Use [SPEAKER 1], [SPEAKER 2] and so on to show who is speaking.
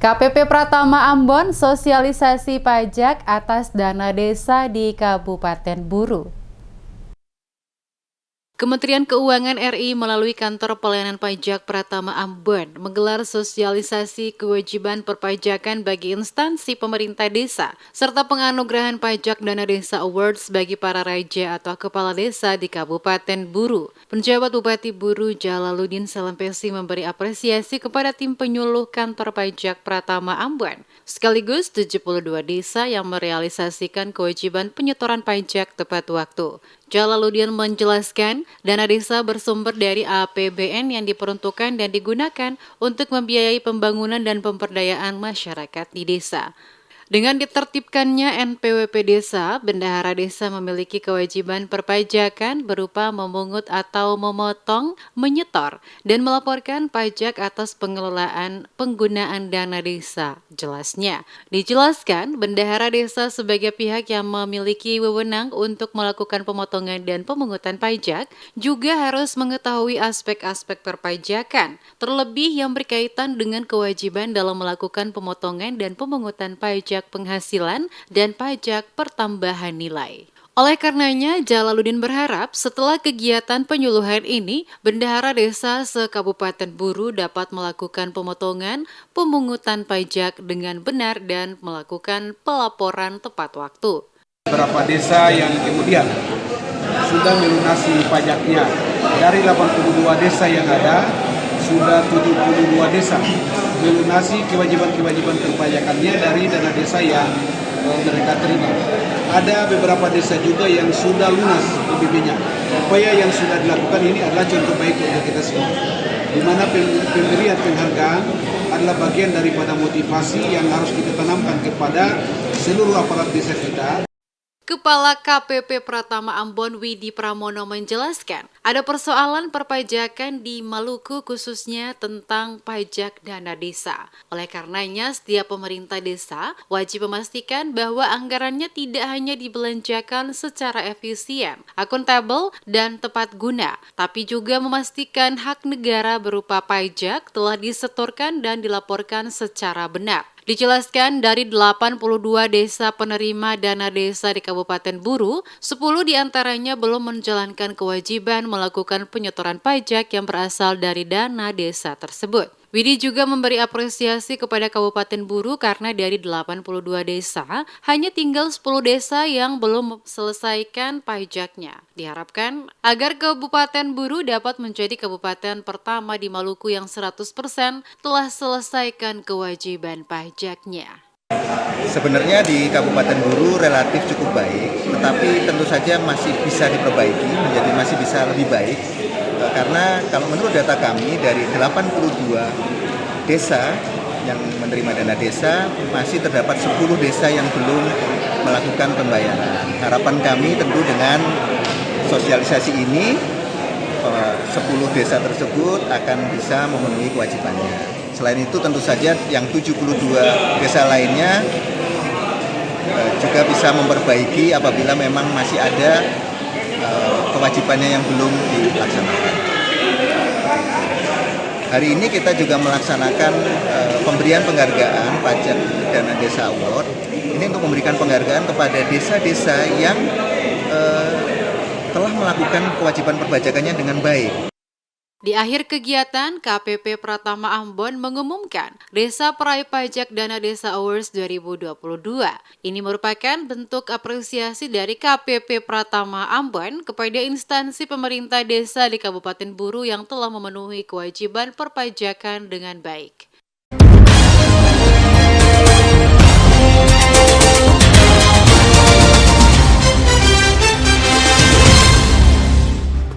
[SPEAKER 1] KPP Pratama Ambon sosialisasi pajak atas dana desa di Kabupaten Buru. Kementerian Keuangan RI melalui Kantor Pelayanan Pajak Pratama Ambon menggelar sosialisasi kewajiban perpajakan bagi instansi pemerintah desa, serta penganugerahan pajak dana desa awards bagi para raja atau kepala desa di Kabupaten Buru. Penjabat Bupati Buru Jalaluddin Salempesi memberi apresiasi kepada tim penyuluh Kantor Pajak Pratama Ambon, sekaligus 72 desa yang merealisasikan kewajiban penyetoran pajak tepat waktu. Jalaluddin menjelaskan, dana desa bersumber dari APBN yang diperuntukkan dan digunakan untuk membiayai pembangunan dan pemberdayaan masyarakat di desa. Dengan ditertibkannya NPWP desa, bendahara desa memiliki kewajiban perpajakan berupa memungut atau memotong, menyetor, dan melaporkan pajak atas pengelolaan penggunaan dana desa. Jelasnya, dijelaskan bendahara desa sebagai pihak yang memiliki wewenang untuk melakukan pemotongan dan pemungutan pajak, juga harus mengetahui aspek-aspek perpajakan, terlebih yang berkaitan dengan kewajiban dalam melakukan pemotongan dan pemungutan pajak penghasilan dan pajak pertambahan nilai. Oleh karenanya, Jalaluddin berharap setelah kegiatan penyuluhan ini, bendahara desa se-Kabupaten Buru dapat melakukan pemotongan, pemungutan pajak dengan benar dan melakukan pelaporan tepat waktu.
[SPEAKER 2] Beberapa desa yang kemudian sudah melunasi pajaknya. Dari 82 desa yang ada, sudah 72 desa melunasi kewajiban-kewajiban perpajakannya dari dana desa yang mereka terima. Ada beberapa desa juga yang sudah lunas PBB-nya. Upaya yang sudah dilakukan ini adalah contoh baik untuk kita semua. Di mana pemberian penghargaan adalah bagian daripada motivasi yang harus kita tanamkan kepada seluruh aparat desa kita.
[SPEAKER 1] Kepala KPP Pratama Ambon Widi Pramono menjelaskan, ada persoalan perpajakan di Maluku khususnya tentang pajak dana desa. Oleh karenanya, setiap pemerintah desa wajib memastikan bahwa anggarannya tidak hanya dibelanjakan secara efisien, akuntabel, dan tepat guna, tapi juga memastikan hak negara berupa pajak telah disetorkan dan dilaporkan secara benar. Dijelaskan dari 82 desa penerima dana desa di Kabupaten Buru, 10 diantaranya belum menjalankan kewajiban melakukan penyetoran pajak yang berasal dari dana desa tersebut. Widi juga memberi apresiasi kepada Kabupaten Buru karena dari 82 desa, hanya tinggal 10 desa yang belum selesaikan pajaknya. Diharapkan agar Kabupaten Buru dapat menjadi kabupaten pertama di Maluku yang 100% telah selesaikan kewajiban pajaknya.
[SPEAKER 3] Sebenarnya di Kabupaten Buru relatif cukup baik, tetapi tentu saja masih bisa diperbaiki, masih bisa lebih baik. Karena kalau menurut data kami dari 82 desa yang menerima dana desa, masih terdapat 10 desa yang belum melakukan pembayaran. Harapan kami tentu dengan sosialisasi ini, 10 desa tersebut akan bisa memenuhi kewajibannya. Selain itu tentu saja yang 72 desa lainnya juga bisa memperbaiki apabila memang masih ada kewajibannya yang belum dilaksanakan. Hari ini kita juga melaksanakan pemberian penghargaan pajak dana desa award. Ini untuk memberikan penghargaan kepada desa-desa yang telah melakukan kewajiban perpajakannya dengan baik.
[SPEAKER 1] Di akhir kegiatan, KPP Pratama Ambon mengumumkan Desa Peraih Pajak Dana Desa Awards 2022. Ini merupakan bentuk apresiasi dari KPP Pratama Ambon kepada instansi pemerintah desa di Kabupaten Buru yang telah memenuhi kewajiban perpajakan dengan baik.